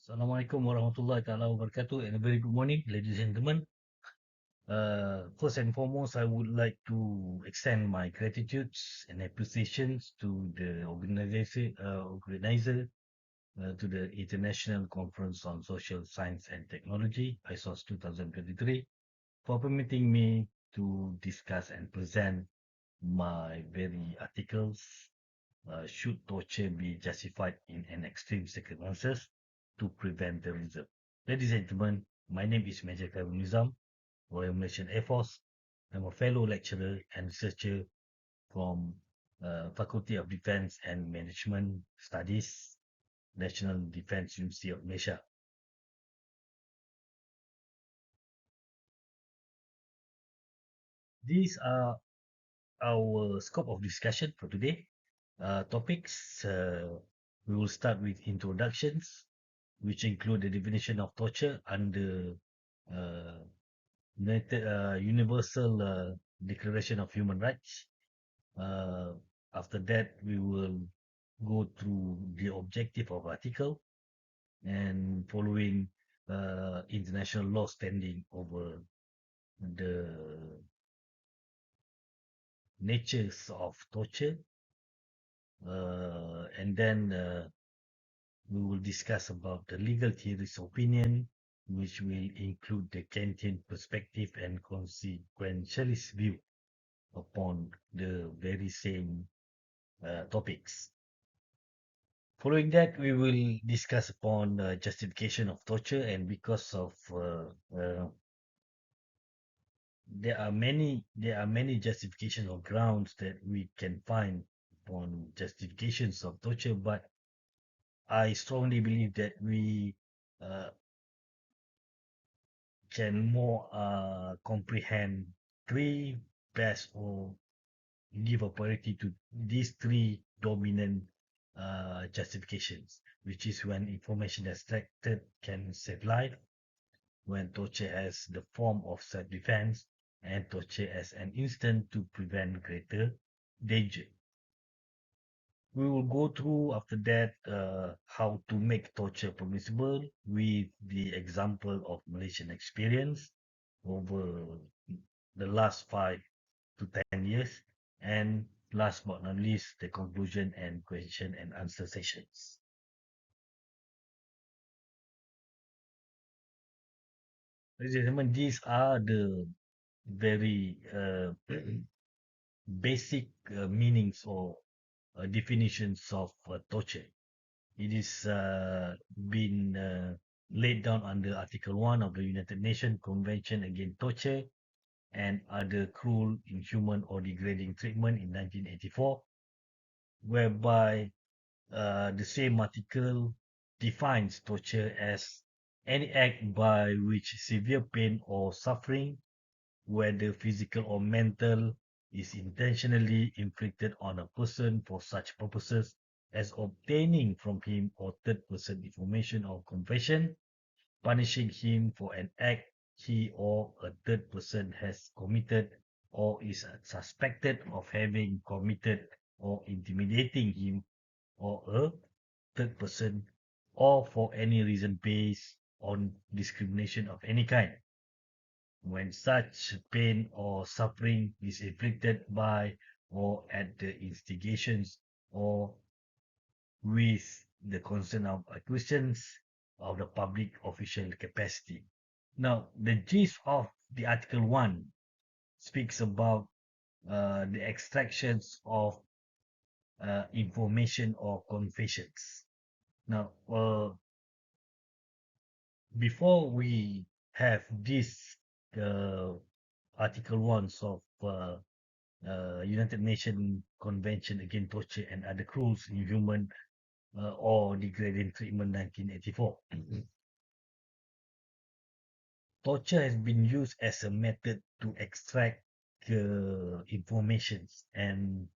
Assalamualaikum warahmatullahi taala wabarakatuh and a very good morning, ladies and gentlemen. First and foremost, I would like to extend my gratitudes and appreciations to the organizer to the International Conference on Social Science and Technology, ICOSST 2023, for permitting me to discuss and present my very articles, should torture be justified in an extreme circumstances to prevent terrorism. Ladies and gentlemen, my name is Major Khairul Nizam, Royal Malaysian Air Force. I'm a fellow lecturer and researcher from Faculty of Defence and Management Studies, National Defence University of Malaysia. These are our scope of discussion for today. Topics, we will start with introductions, which include the definition of torture under uh, Universal Declaration of Human Rights. Uh, After that, we will go through the objective of article and following international law standing over the natures of torture. And then we will discuss about the legal theories opinion, which will include the Kantian perspective and consequentialist view upon the very same topics. Following that, we will discuss upon justification of torture, and because of there are many justification or grounds that we can find upon justifications of torture, but I strongly believe that we uh, can more comprehend three best or give a priority to these three dominant justifications, which is when information extracted can save life, when torture as the form of self-defense, and torture as an instant to prevent greater danger. We will go through after that how to make torture permissible with the example of Malaysian experience over the last 5 to 10 years, and last but not least, the conclusion and question and answer sessions. Ladies and gentlemen, these are the very basic meanings or definitions of torture. It is been laid down under Article 1 of the United Nations Convention Against Torture and Other Cruel, Inhuman or Degrading Treatment in 1984, whereby the same article defines torture as any act by which severe pain or suffering, whether physical or mental, is intentionally inflicted on a person for such purposes as obtaining from him or third person information or confession, punishing him for an act he or a third person has committed or is suspected of having committed, or intimidating him or a third person, or for any reason based on discrimination of any kind, when such pain or suffering is inflicted by or at the instigations or with the consent of acquisitions of the public official capacity. Now, the gist of the Article 1 speaks about the extractions of information or confessions. Now, before we have this uh, Article 1 of United Nations Convention Against Torture and Other Cruel, Inhuman or Degrading Treatment 1984. Torture has been used as a method to extract informations and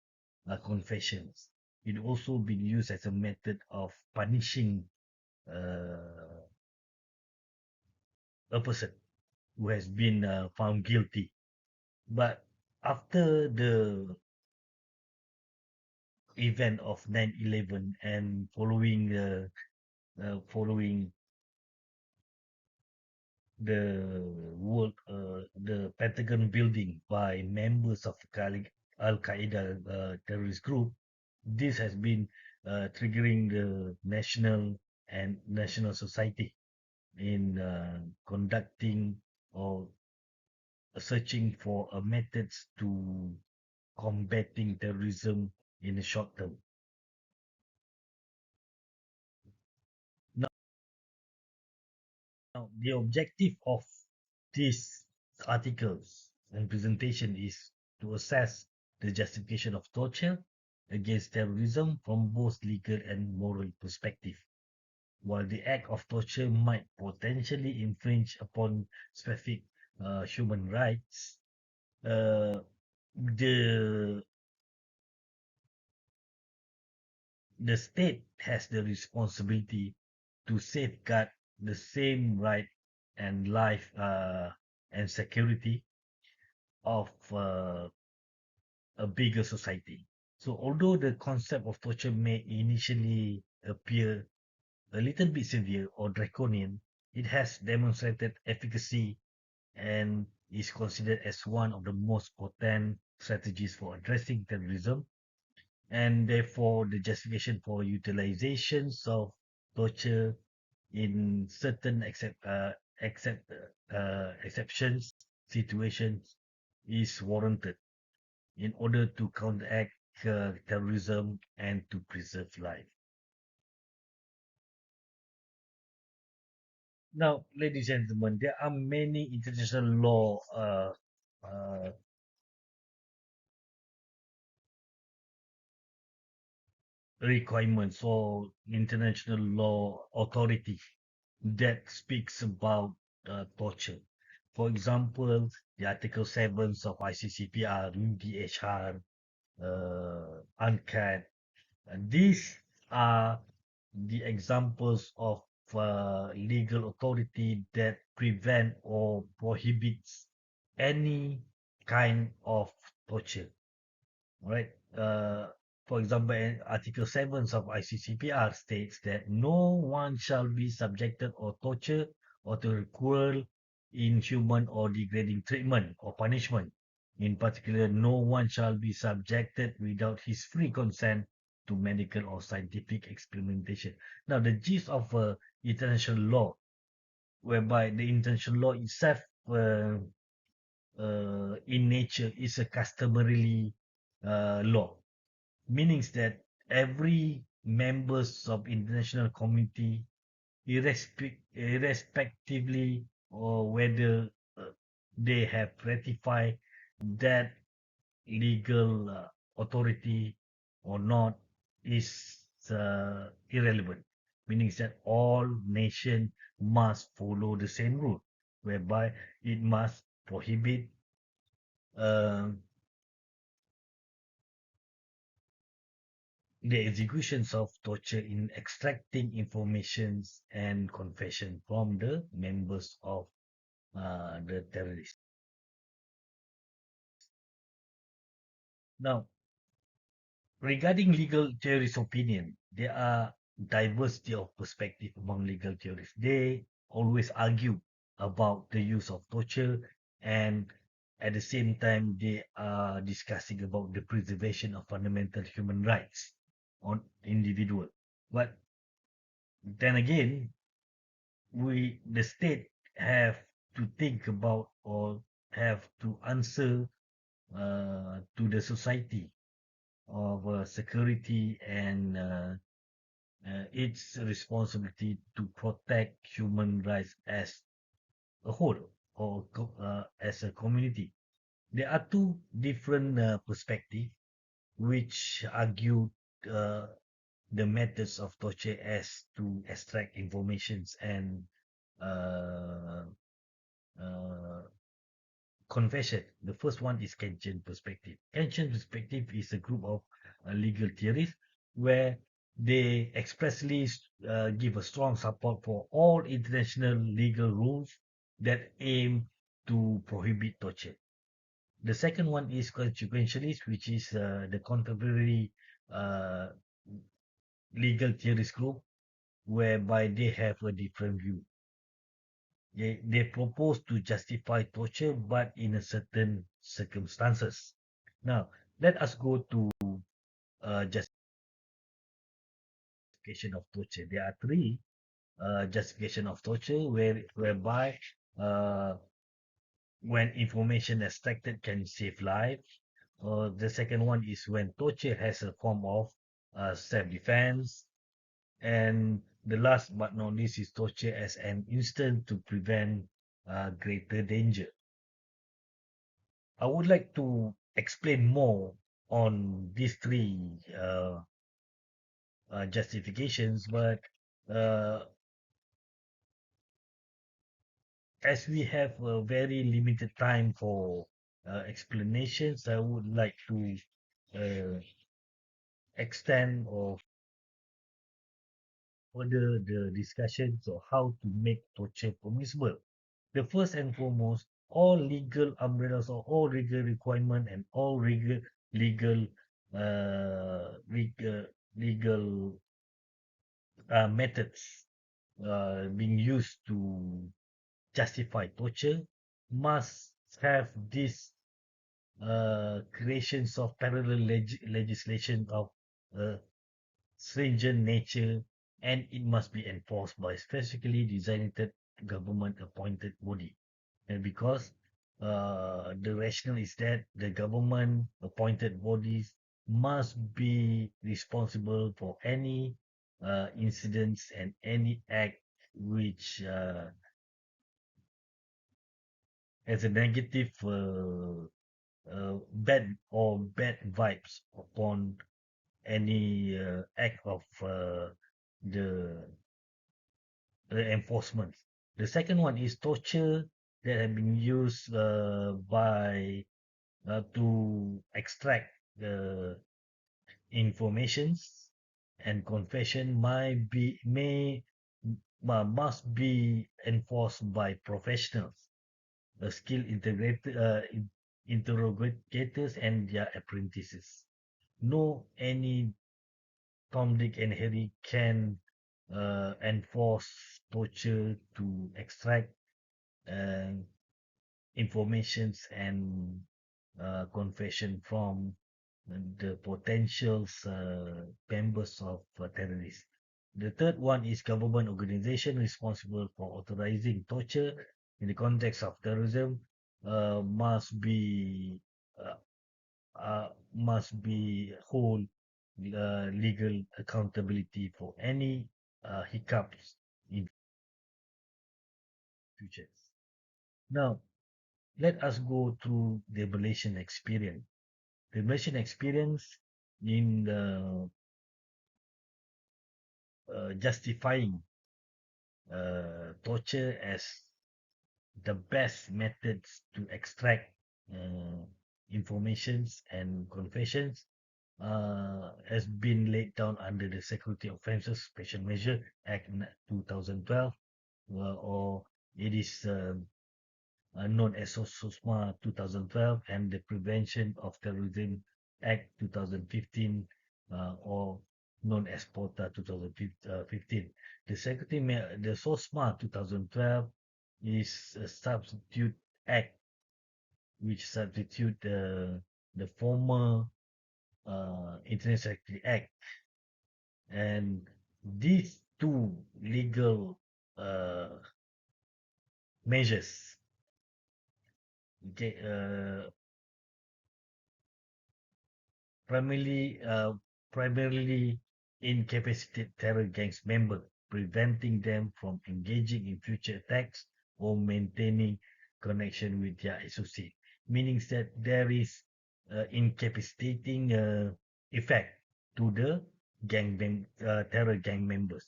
confessions. It also been used as a method of punishing uh, a person who has been found guilty. But after the event of 9/11 and following the the Pentagon building by members of Al Qaeda terrorist group. This has been triggering the national society in conducting or searching for methods to combating terrorism in the short term. Now, the objective of these articles and presentation is to assess the justification of torture against terrorism from both legal and moral perspective. While the act of torture might potentially infringe upon specific human rights, uh, the the state has the responsibility to safeguard the same right and life and security of a bigger society. So, although the concept of torture may initially appear a little bit severe or draconian, it has demonstrated efficacy and is considered as one of the most potent strategies for addressing terrorism, and therefore the justification for utilizations of torture in certain exceptions situations is warranted in order to counteract terrorism and to preserve life. Now, ladies and gentlemen, there are many international law requirements or international law authority that speaks about torture. For example, the Article 7 of ICCPR, UDHR, UNCAD. These are the examples of legal authority that prevent or prohibits any kind of torture. All right. For example, Article 7 of ICCPR states that no one shall be subjected or torture or to cruel, inhuman, or degrading treatment or punishment. In particular, no one shall be subjected without his free consent to medical or scientific experimentation. Now, the gist of international law, whereby the international law itself in nature is a customarily law, meaning that every members of international community, irrespectively or whether they have ratified that legal authority or not, is irrelevant. Meaning that all nations must follow the same rule, whereby it must prohibit uh, the executions of torture in extracting informations and confession from the members of the terrorists. Now, regarding legal theories opinion, there are diversity of perspective among legal theorists. They always argue about the use of torture, and at the same time they are discussing about the preservation of fundamental human rights on individual. But then again, the state have to think about or have to answer to the society of security and its responsibility to protect human rights as a whole or as a community. There are two different perspectives which argue uh, the methods of torture as to extract informations and uh, uh, confession. The first one is Kentian perspective. Kentian perspective is a group of legal theories where they expressly give a strong support for all international legal rules that aim to prohibit torture. The second one is consequentialist, which is the contemporary uh, legal theorist group, whereby they have a different view. they propose to justify torture, but in a certain circumstances. Now, let us go to justification of torture. There are three justification of torture, whereby uh, when information extracted can save life. The second one is when torture has a form of self-defense. And the last but not least is torture as an instant to prevent greater danger. I would like to explain more on these three justifications, but uh, as we have a very limited time for explanations, I would like to uh, extend or further the discussions of how to make torture permissible. The first and foremost, all legal umbrellas or all legal requirement and all legal legal methods being used to justify torture must have this creations of parallel legislation of uh, stringent nature, and it must be enforced by specifically designated government appointed body. And because the rationale is that the government appointed bodies must be responsible for any incidents and any act which has a negative bad vibes upon any act of the the enforcement. The second one is torture that have been used by to extract the informations, and confession might be must be enforced by professionals, skilled interrogators and their apprentices. No any Tom, Dick, and Harry can enforce torture to extract uh, informations and confession from the potential members of terrorists. The third one is government organization responsible for authorizing torture in the context of terrorism uh, must be hold legal accountability for any hiccups in future. Now, let us go through the Malaysian experience. The Malaysian experience in justifying torture as the best methods to extract uh, informations and confessions has been laid down under the Security Offences Special Measure Act 2012, or it is known as SOSMA 2012, and the Prevention of Terrorism Act 2015, or known as POTA 2015. The SOSMA 2012 is a substitute act which substitute the former Internet Security Act, and these two legal uh, measures, okay, primarily uh, primarily incapacitated terror gangs members, preventing them from engaging in future attacks or maintaining connection with their associate. Meaning that there is incapacitating effect to the terror gang members.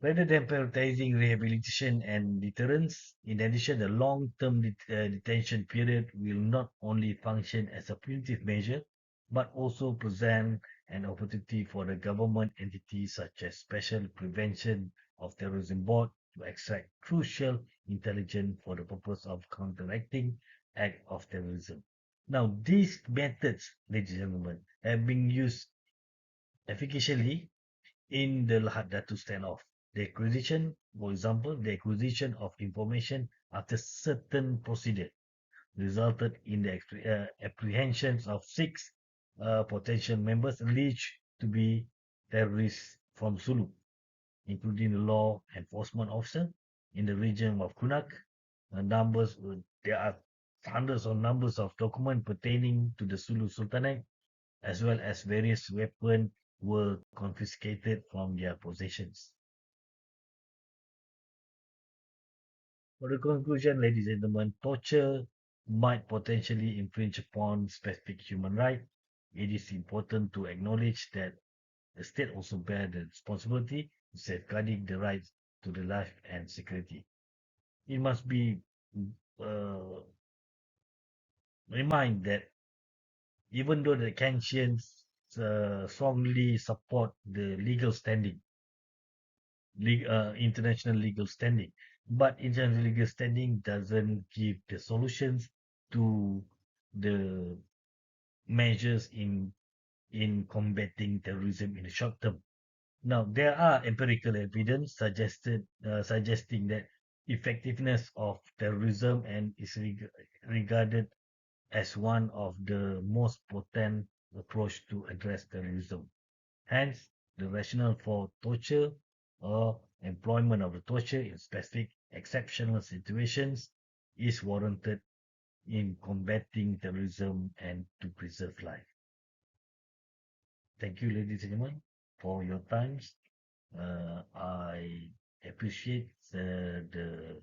Rather than prioritizing rehabilitation and deterrence, in addition, the long-term detention period will not only function as a punitive measure, but also present an opportunity for the government entities such as Special Prevention of Terrorism Board to extract crucial intelligence for the purpose of counteracting act of terrorism. Now, these methods, ladies and gentlemen, have been used efficiently in the Lahad Datu standoff. The acquisition, for example, the acquisition of information after certain procedure resulted in the apprehensions of six potential members alleged to be terrorists from Sulu, including the law enforcement officer in the region of Kunak. There are hundreds of numbers of documents pertaining to the Sulu Sultanate, as well as various weapons were confiscated from their possessions. For the conclusion, ladies and gentlemen, torture might potentially infringe upon specific human rights. It is important to acknowledge that the state also bears the responsibility to safeguarding the rights to the life and security. It must be uh, remind that even though the Kantians strongly support the legal standing, international legal standing, but international legal standing doesn't give the solutions to the measures in combating terrorism in the short term. Now, there are empirical evidence suggesting that effectiveness of terrorism and is regarded as one of the most potent approach to address terrorism. Hence, the rationale for torture or employment of the torture in specific exceptional situations is warranted in combating terrorism and to preserve life. Thank you, ladies and gentlemen, for your times. I appreciate the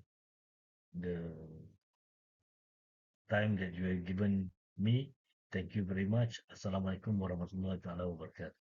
time that you have given me. Thank you very much. Assalamualaikum warahmatullahi wabarakatuh.